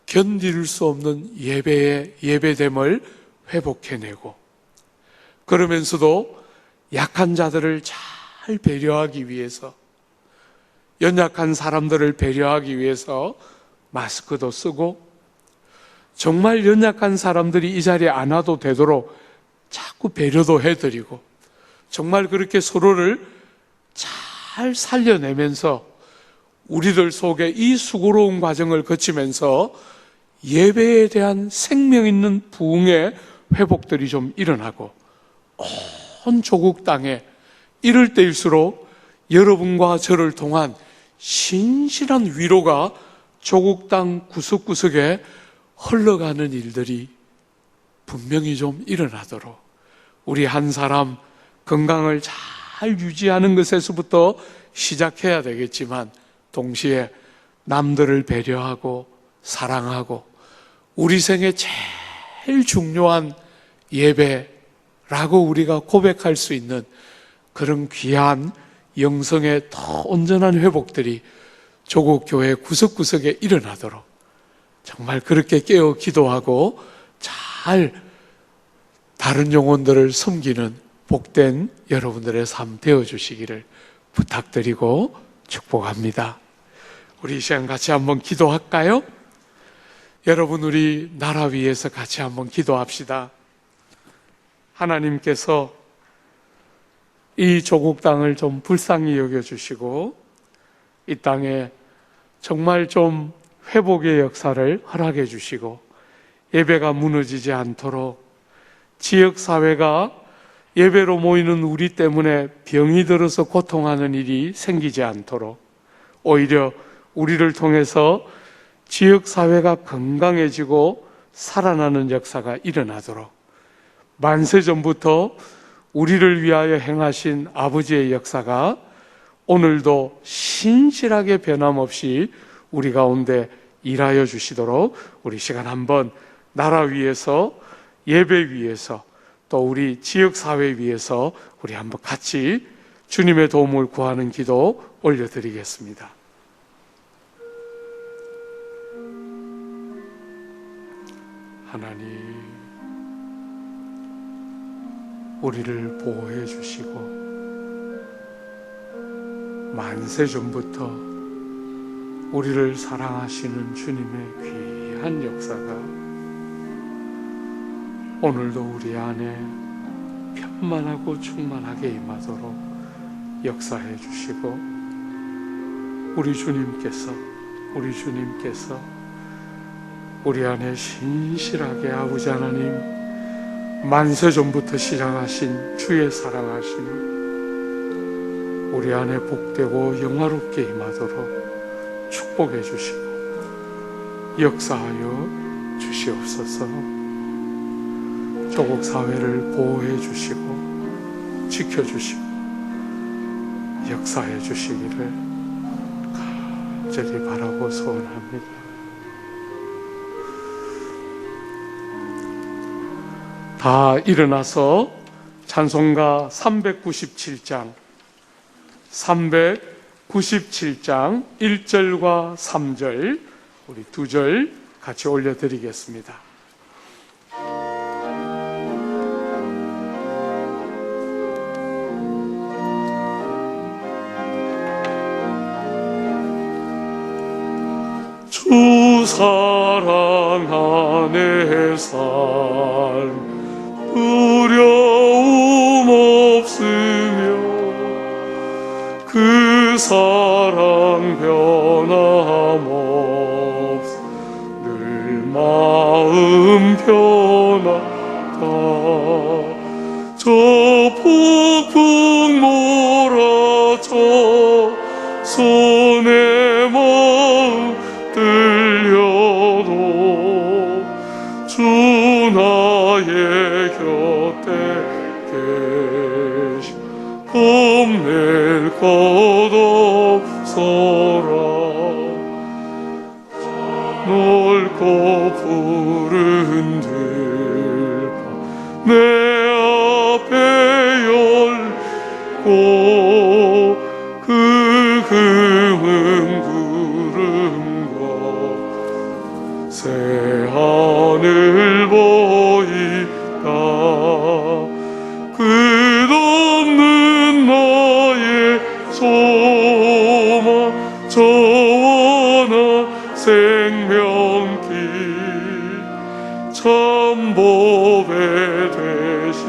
견딜 수 없는 예배의 예배됨을 회복해내고, 그러면서도 약한 자들을 잘 배려하기 위해서, 연약한 사람들을 배려하기 위해서 마스크도 쓰고, 정말 연약한 사람들이 이 자리에 안 와도 되도록 자꾸 배려도 해드리고, 정말 그렇게 서로를 잘 살려내면서 우리들 속에 이 수고로운 과정을 거치면서 예배에 대한 생명 있는 부흥의 회복들이 좀 일어나고, 온 조국 땅에 이럴 때일수록 여러분과 저를 통한 신실한 위로가 조국 땅 구석구석에 흘러가는 일들이 분명히 좀 일어나도록, 우리 한 사람 건강을 잘 유지하는 것에서부터 시작해야 되겠지만, 동시에 남들을 배려하고 사랑하고 우리 생에 제일 중요한 예배라고 우리가 고백할 수 있는 그런 귀한 영성의 더 온전한 회복들이 조국 교회 구석구석에 일어나도록 정말 그렇게 깨어 기도하고 잘 다른 영혼들을 섬기는 복된 여러분들의 삶 되어주시기를 부탁드리고 축복합니다. 우리 이 시간 같이 한번 기도할까요? 여러분, 우리 나라 위해서 같이 한번 기도합시다. 하나님께서 이 조국 땅을 좀 불쌍히 여겨주시고 이 땅에 정말 좀 회복의 역사를 허락해 주시고, 예배가 무너지지 않도록, 지역사회가 예배로 모이는 우리 때문에 병이 들어서 고통하는 일이 생기지 않도록, 오히려 우리를 통해서 지역사회가 건강해지고 살아나는 역사가 일어나도록, 만세전부터 우리를 위하여 행하신 아버지의 역사가 오늘도 신실하게 변함없이 우리 가운데 일하여 주시도록 우리 시간 한번 나라 위해서, 예배 위해서, 또 우리 지역사회 위해서 우리 한번 같이 주님의 도움을 구하는 기도 올려드리겠습니다. 하나님, 우리를 보호해 주시고 만세전부터 우리를 사랑하시는 주님의 귀한 역사가 오늘도 우리 안에 편만하고 충만하게 임하도록 역사해 주시고, 우리 주님께서 우리 안에 신실하게 아버지 하나님 만세전부터 시작하신 주의 사랑하심 우리 안에 복되고 영화롭게 임하도록 축복해 주시고 역사하여 주시옵소서. 조국 사회를 보호해 주시고 지켜주시고 역사해 주시기를 간절히 바라고 소원합니다. 다 일어나서 찬송가 397장 1절과 3절 우리 두 절 같이 올려드리겠습니다. 사랑 안에 삶 두려움 없으며 그 사랑 변함없 늘 마음 편하다. 저 폭풍 몰아쳐 손에 마음 들려도 주 나의 곁에 계시 겁낼 것 없어라. 넓고 푸른 들판 내 앞에 열고 그 금은 구름과 새하늘 보이다. 끝없는 나의 소망 저 원한 생명길 참 보배 되시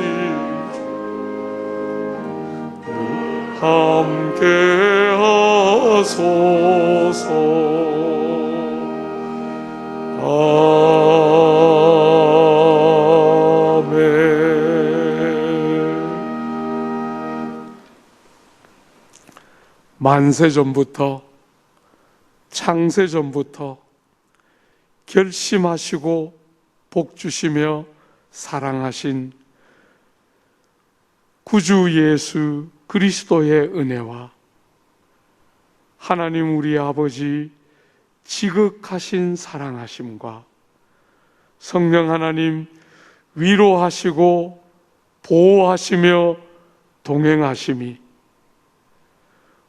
함께 하소서. 만세전부터 창세전부터 결심하시고 복주시며 사랑하신 구주 예수 그리스도의 은혜와 하나님 우리 아버지 지극하신 사랑하심과 성령 하나님 위로하시고 보호하시며 동행하심이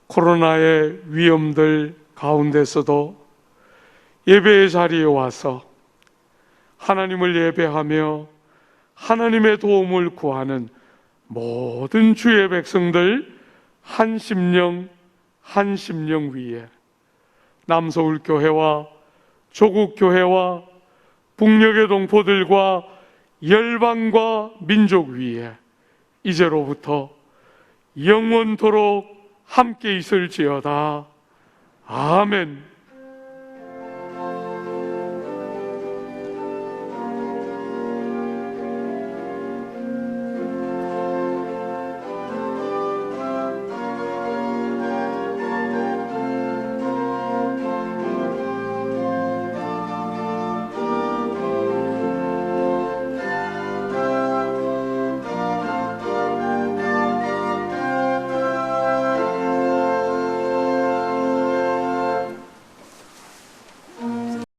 코로나의 위험들 가운데서도 예배의 자리에 와서 하나님을 예배하며 하나님의 도움을 구하는 모든 주의 백성들 한 심령 위에 남서울교회와 조국교회와 북녘의 동포들과 열방과 민족 위에 이제로부터 영원토록 함께 있을지어다. 아멘.